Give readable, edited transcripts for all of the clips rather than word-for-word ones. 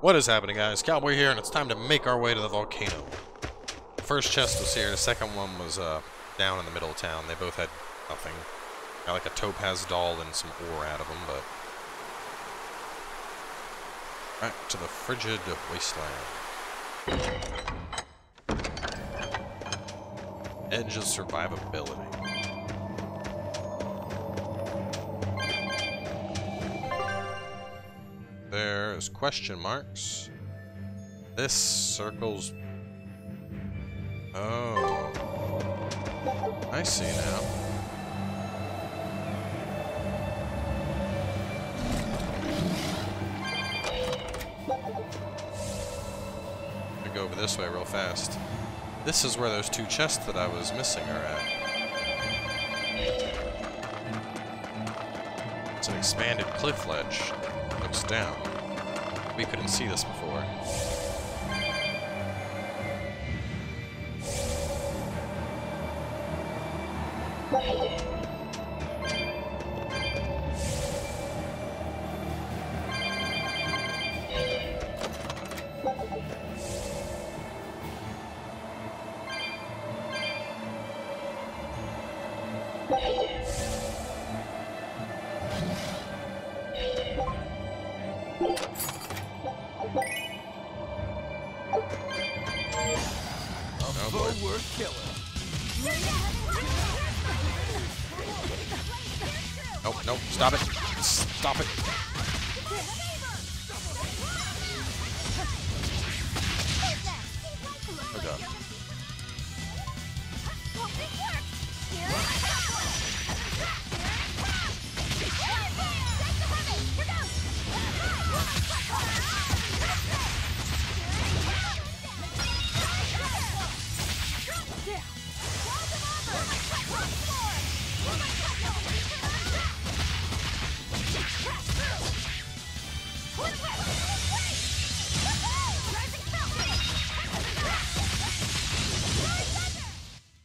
What is happening, guys? Cowboy here, and it's time to make our way to the volcano. The first chest was here, the second one was down in the middle of town. They both had nothing. Got like a topaz doll and some ore out of them, but... Back to the frigid wasteland. Edge of survivability. There's question marks. This circles... Oh. I see now. I'm gonna go over this way real fast. This is where those two chests that I was missing are at. It's an expanded cliff ledge. Looks down. We couldn't see this before. Nope, nope, stop it. Stop it. Oh god.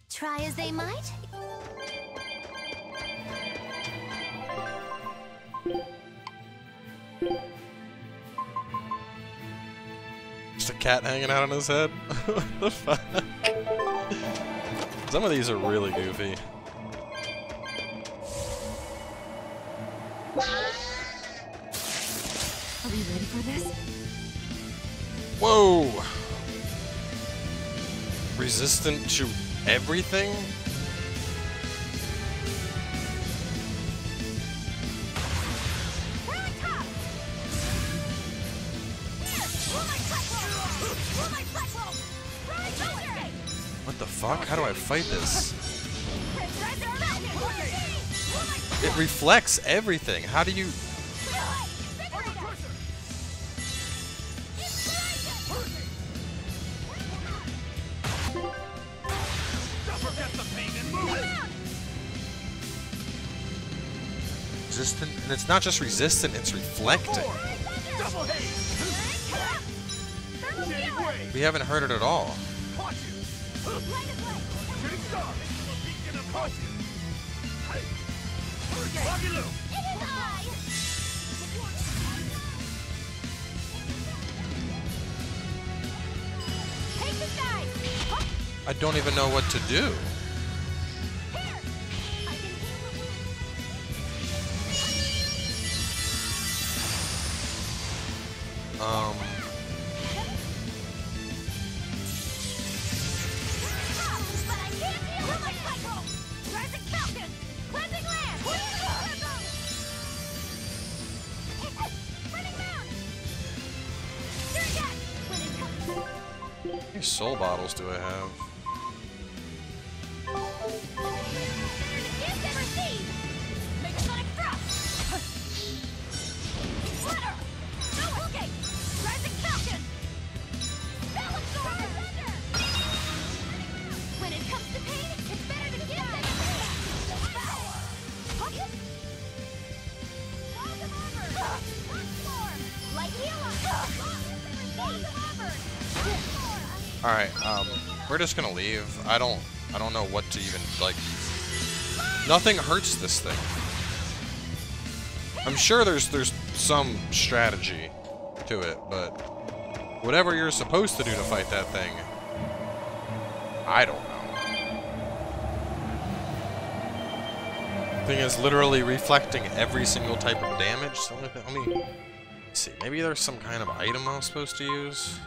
Try as they might. Just a cat hanging out on his head? What the fuck? Some of these are really goofy. Are we ready for this? Whoa! Resistant to everything? What the fuck? How do I fight this? It reflects everything. How do you... Resistant, and it's not just resistant, it's reflecting. We haven't heard it at all. I don't even know what to do. How many soul bottles do I have? Alright, we're just gonna leave. I don't know what to even, like... Nothing hurts this thing. I'm sure there's some strategy. to it, but whatever you're supposed to do to fight that thing, I don't know. Thing is literally reflecting every single type of damage. So let me see. Maybe there's some kind of item I was supposed to use.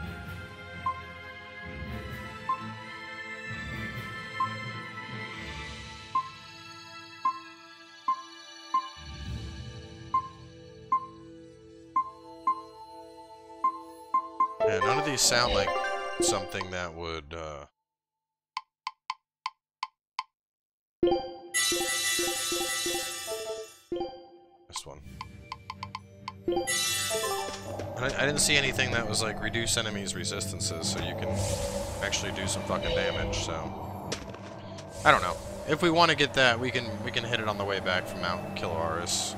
Yeah, none of these sound like something that would, this one. I didn't see anything that was like reduce enemies' resistances, so you can actually do some fucking damage, so... I don't know. If we want to get that, we can hit it on the way back from Mount Killaraus.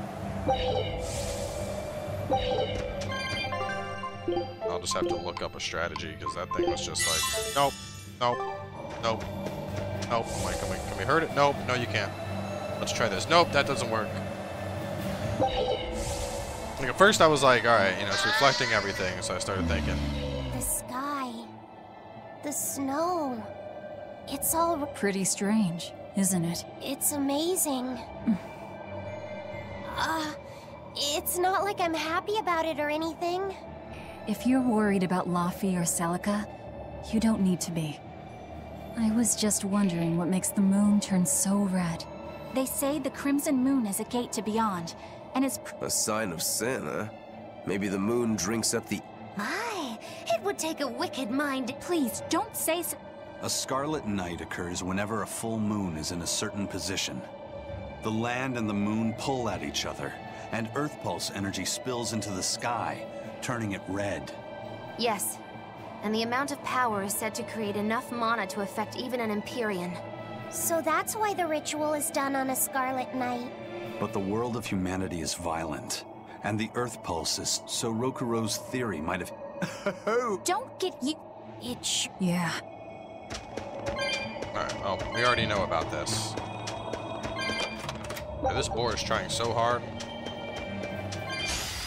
I'll just have to look up a strategy, because that thing was just like, nope, nope, nope, nope. I'm like, can we hurt it? Nope, no you can't. Let's try this. Nope, that doesn't work. Like at first I was like, alright, you know, it's reflecting everything, so I started thinking. The sky. The snow. It's all pretty strange, isn't it? It's amazing. It's not like I'm happy about it or anything. If you're worried about Laffy or Celica, you don't need to be. I was just wondering what makes the moon turn so red. They say the Crimson Moon is a gate to beyond, and it's a sign of sin, huh? Maybe the moon drinks up the... My, it would take a wicked mind. Please, don't say so. A scarlet night occurs whenever a full moon is in a certain position. The land and the moon pull at each other, and Earth Pulse energy spills into the sky, turning it red. Yes, and the amount of power is said to create enough mana to affect even an Empyrean. So that's why the ritual is done on a scarlet night. But the world of humanity is violent, and the Earth Pulse is so Rokuro's theory might have... Don't get you... Yeah. Alright, well, we already know about this. Yeah, this boar is trying so hard.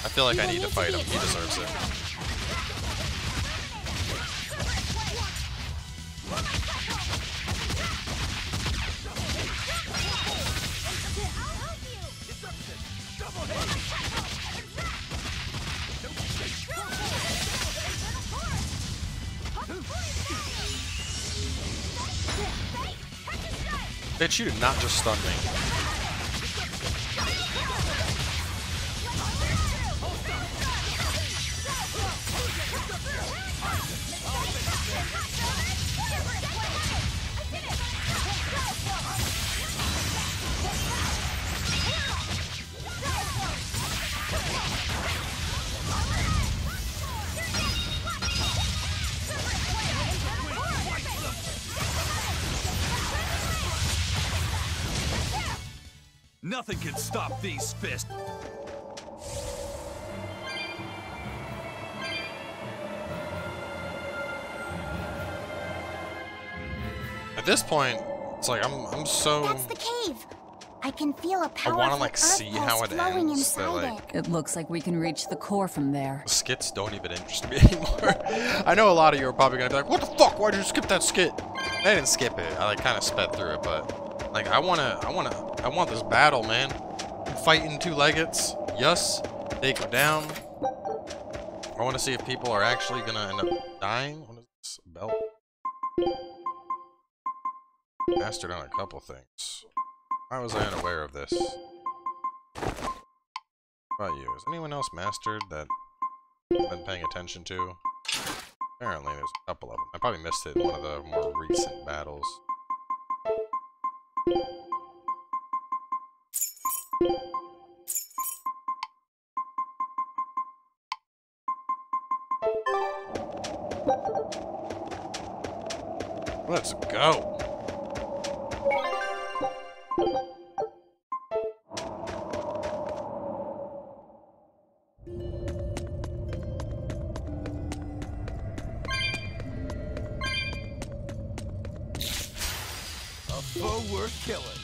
I feel like I need to fight him. He deserves it. Bitch, you did not just stun me. Nothing can stop these fists. At this point, it's like I'm so... That's the cave. I can feel a I powerful want to like Earth see pulse how it flowing ends. But, inside like, it. It looks like we can reach the core from there. the skits don't even interest me anymore. I know a lot of you are probably gonna be like, "What the fuck? Why'd you skip that skit?" I didn't skip it. I like kind of sped through it, but like I want this battle, man. I'm fighting two legates. Yes, take them down. I want to see if people are actually gonna end up dying. What is this? A belt? Mastered on a couple things. Why was I unaware of this? What about you? Is anyone else mastered that I've been paying attention to? Apparently there's a couple of them. I probably missed it in one of the more recent battles. Let's go! Foe worth killing.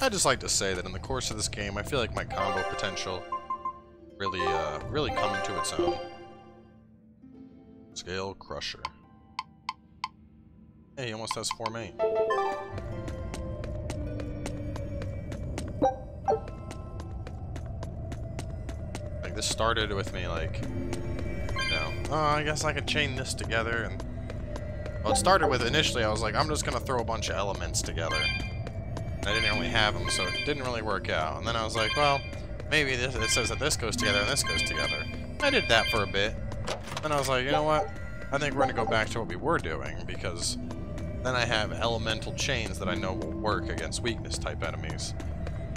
I'd just like to say that in the course of this game, I feel like my combo potential really coming to its own. Scale Crusher. Hey, he almost has 4 main. Like, this started with me, like, you know, oh, I guess I could chain this together, and... Well, it started with, initially, I was like, I'm just gonna throw a bunch of elements together. And I didn't really have them, so it didn't really work out. And then I was like, well, maybe this, it says that this goes together and this goes together. I did that for a bit. Then I was like, you know what? I think we're gonna go back to what we were doing, because then I have elemental chains that I know will work against weakness type enemies.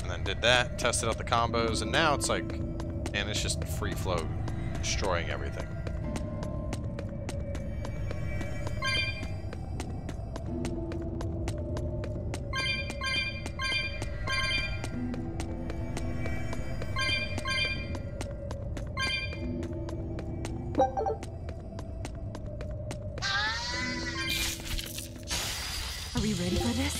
And then did that, tested out the combos, and now it's like, and it's just free flow, destroying everything. Are we ready for this?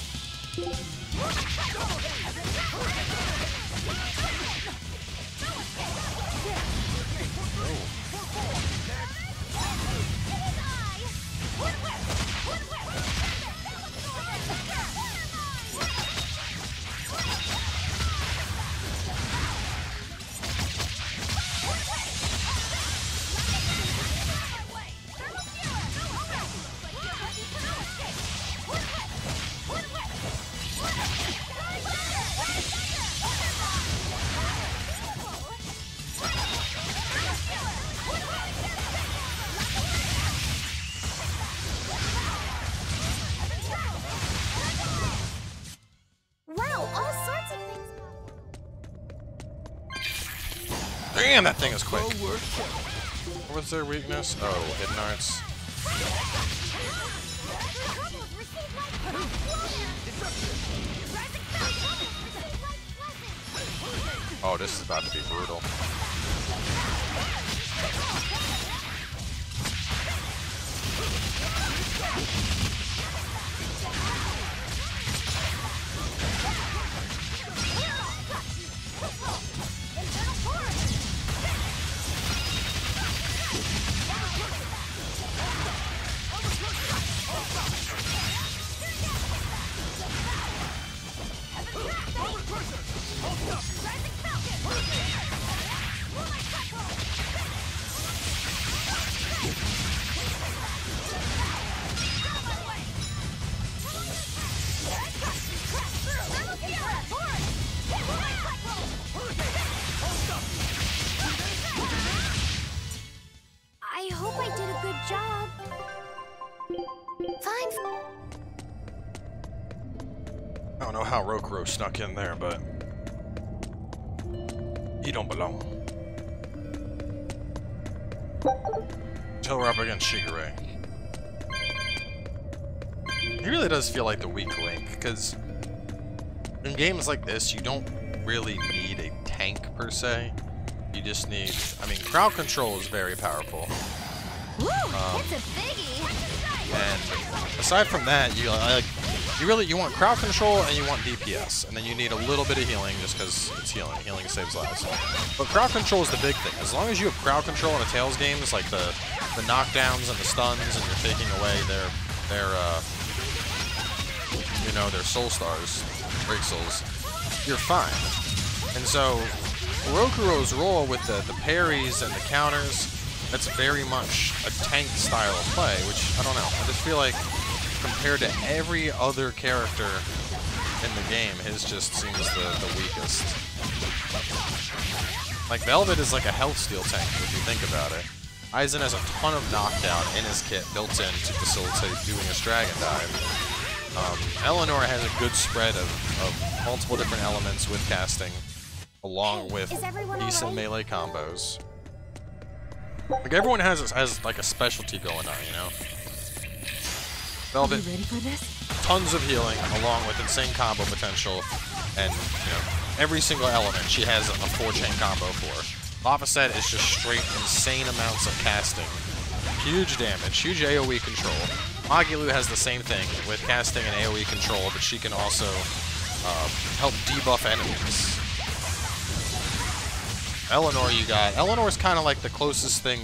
Damn, that thing is quick. What was their weakness? Oh, hidden arts. Oh, this is about to be brutal. I hope I did a good job. Fine. I don't know how Rokuro snuck in there, but he don't belong. Until we're up against Shigure. He really does feel like the weak link, because in games like this, you don't really need a tank per se. You just need, I mean, crowd control is very powerful. Woo, it's a biggie. And aside from that, you want crowd control and you want DPS, and then you need a little bit of healing just because it's healing. Healing saves lives. But crowd control is the big thing. As long as you have crowd control in a Tales game, it's like the knockdowns and the stuns, and you're taking away their you know, their soul stars, break souls, you're fine. And so Rokuro's role with the parries and the counters, that's very much a tank style of play, which, I don't know, I just feel like compared to every other character in the game, his just seems the weakest. Like, Velvet is like a health steal tank, if you think about it. Aizen has a ton of knockdown in his kit built in to facilitate doing his dragon dive. Eleanor has a good spread of multiple different elements with casting, along with decent melee combos. Like, everyone has like a specialty going on, you know? Velvet, Are you ready for this? tons of healing, along with insane combo potential, and, you know, every single element she has a 4-chain combo for. Laphicet is just straight insane amounts of casting. Huge damage, huge AoE control. Magilu has the same thing with casting and AoE control, but she can also help debuff enemies. Eleanor you got. Eleanor's kind of like the closest thing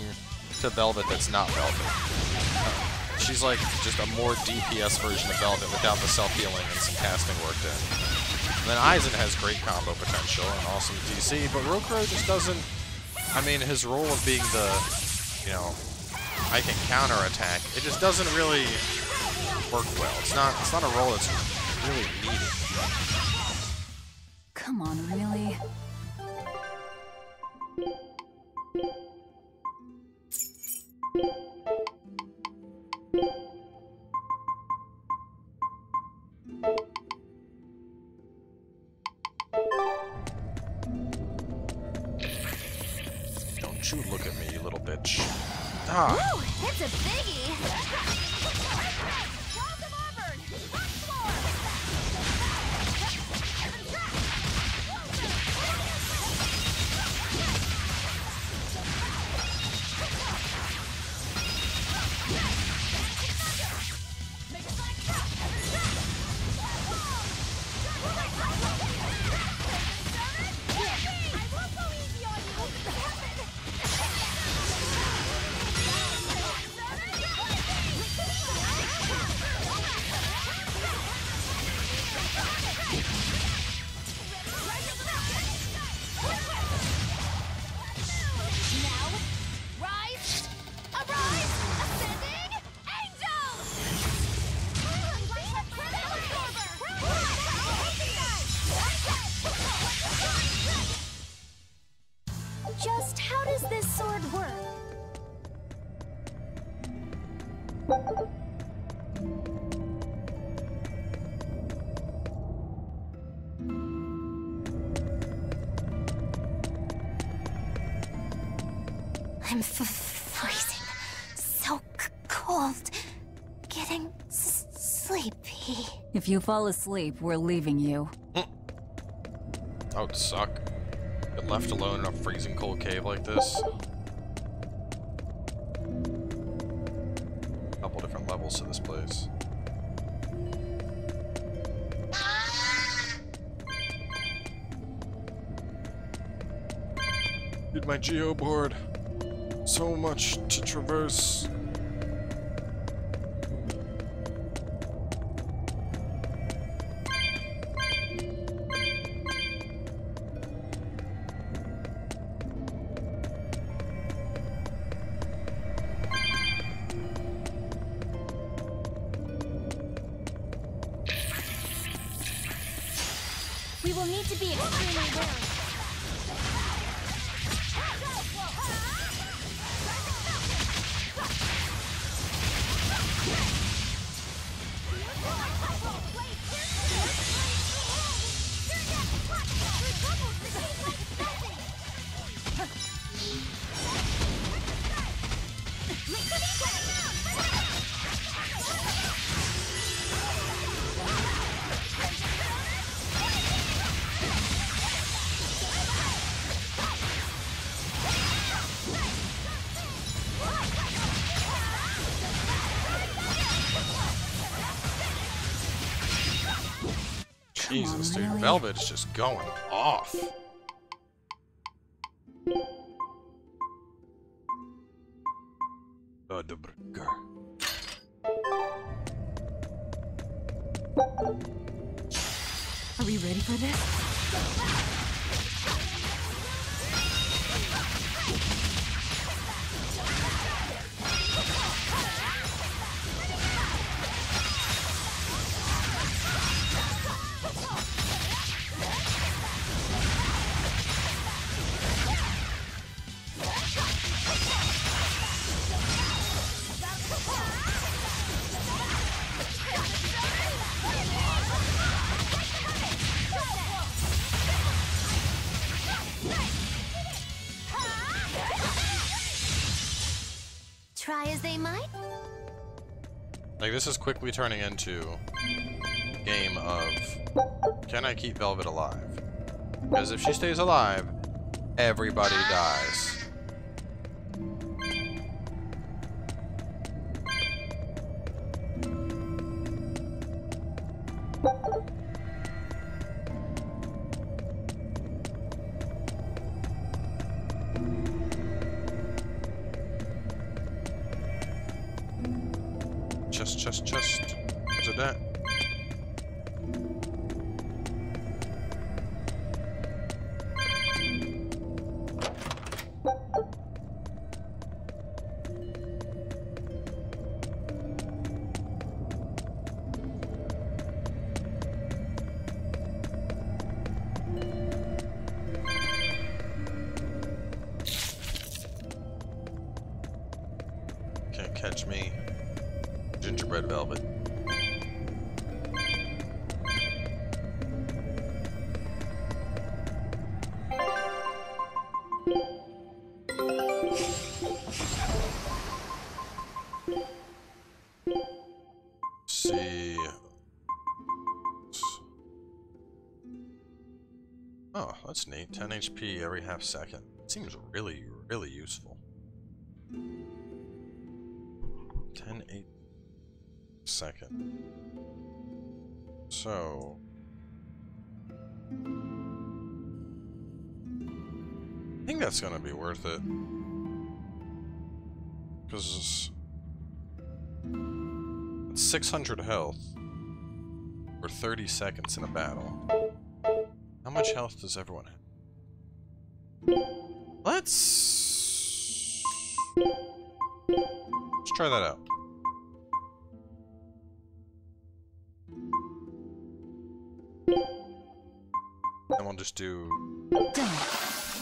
to Velvet that's not Velvet. She's like just a more DPS version of Velvet without the self-healing and some casting worked in. And then Aizen has great combo potential and awesome DC, but Rokuro just doesn't... I mean, his role of being the, you know, I can counterattack, it just doesn't really work well. It's not a role that's really needed. Come on, really? Don't you look at me, you little bitch. Ah. Ooh, it's a biggie! Just how does this sword work? I'm freezing. So cold. Getting sleepy. If you fall asleep, we're leaving you. That would suck. Get left alone in a freezing cold cave like this. Couple different levels to this place. Need my geo board. So much to traverse. We will need to be extremely wary. Jesus, dude, really? Velvet's just going off. Are we ready for this? Try as they might? Like, this is quickly turning into a game of, can I keep Velvet alive? Because if she stays alive, everybody dies. Chest. Is it that? Can't catch me. Gingerbread velvet. See. Oh, that's neat. 10 HP every half second. Seems really, really useful. 10 8 second. So I think that's gonna be worth it. Because it's 600 health for 30 seconds in a battle. How much health does everyone have? Let's try that out. And we'll just do Done.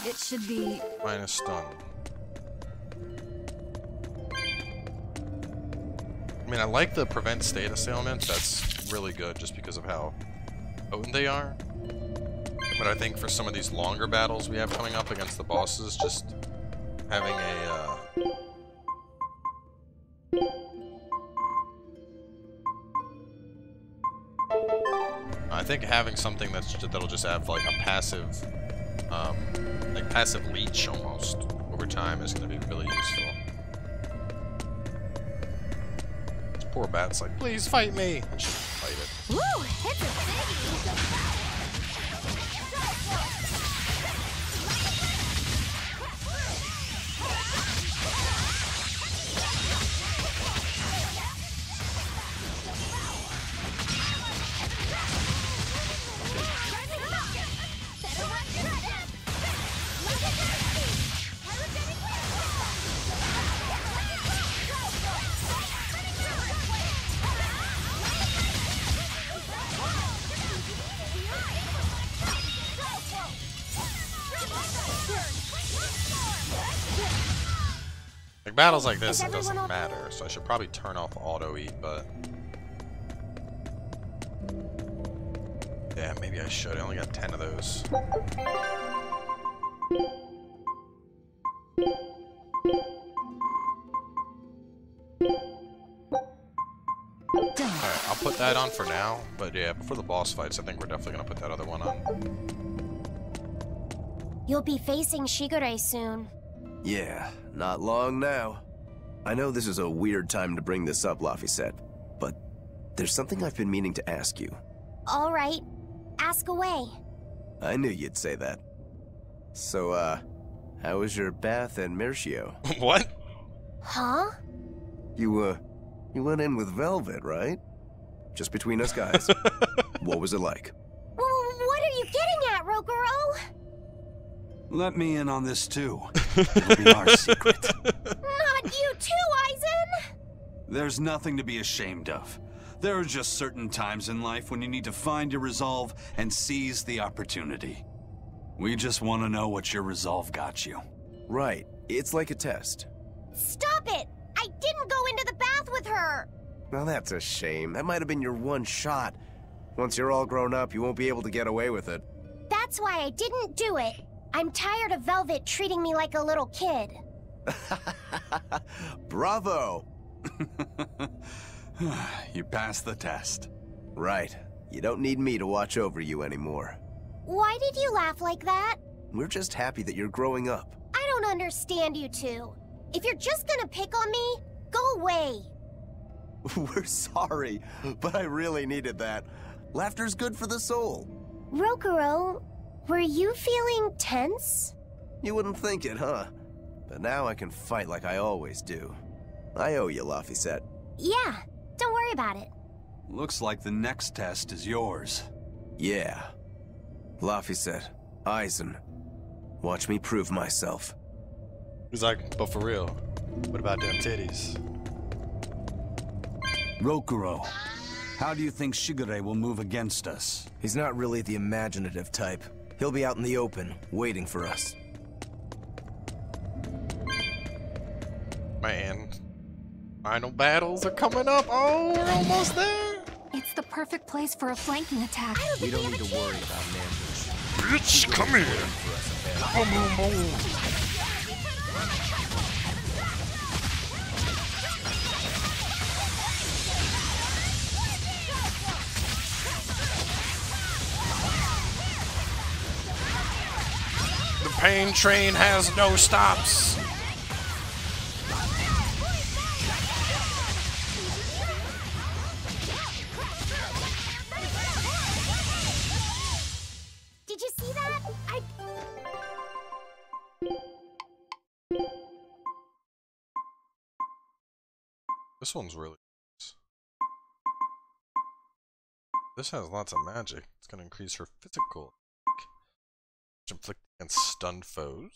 It should be minus stun. I mean, I like the prevent status ailments. That's really good just because of how potent they are. But I think for some of these longer battles we have coming up against the bosses, just having a I think having something that'll just have like a passive, like passive leech almost over time is going to be really useful. This poor bat's like, please fight me, and she can fight it. Woo! It's a biggie! Like battles like this, it doesn't matter, so I should probably turn off auto eat, but yeah, maybe I should. I only got 10 of those. Alright, I'll put that on for now, but yeah, before the boss fights, I think we're definitely gonna put that other one on. You'll be facing Shigure soon. Yeah, not long now. I know this is a weird time to bring this up, Laphicet, but there's something I've been meaning to ask you. All right, ask away. I knew you'd say that. So, how was your bath in Mercio? What? Huh? You went in with Velvet, right? Just between us guys. What was it like? What are you getting at, Rokuro? Let me in on this too. It'll be our secret. Not you too, Aizen! There's nothing to be ashamed of. There are just certain times in life when you need to find your resolve and seize the opportunity. We just want to know what your resolve got you. Right. It's like a test. Stop it! I didn't go into the bath with her! Now that's a shame. That might have been your one shot. Once you're all grown up, you won't be able to get away with it. That's why I didn't do it. I'm tired of Velvet treating me like a little kid. Bravo! You passed the test. Right. You don't need me to watch over you anymore. Why did you laugh like that? We're just happy that you're growing up. I don't understand you two. If you're just gonna pick on me, go away. We're sorry, but I really needed that. Laughter's good for the soul. Rokuro, were you feeling tense? You wouldn't think it, huh? But now I can fight like I always do. I owe you, Laphicet. Yeah, don't worry about it. Looks like the next test is yours. Yeah. Laffy said, Eisen. Watch me prove myself. He's like, but for real, what about them titties? Rokuro, how do you think Shigure will move against us? He's not really the imaginative type. He'll be out in the open, waiting for us. Man, final battles are coming up. Oh, we're almost there. It's the perfect place for a flanking attack. We don't need to worry about an ambush. Bitch, come here. Boom, boom, boom. The pain train has no stops. Did you see that? This one's really nice. This has lots of magic. It's going to increase her physical attack. Inflict against stunned foes.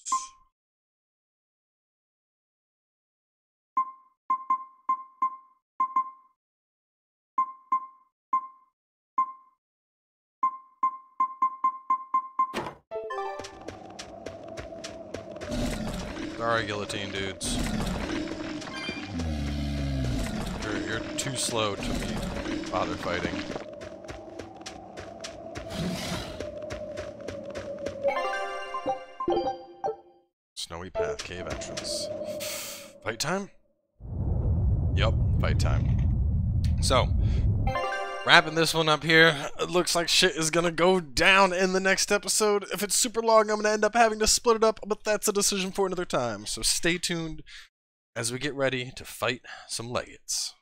Sorry, guillotine dudes. You're too slow to me bother fighting. Snowy path, cave entrance. Fight time? Yup, fight time. So, wrapping this one up here. It looks like shit is gonna go down in the next episode. If it's super long, I'm gonna end up having to split it up, but that's a decision for another time. So stay tuned as we get ready to fight some legates.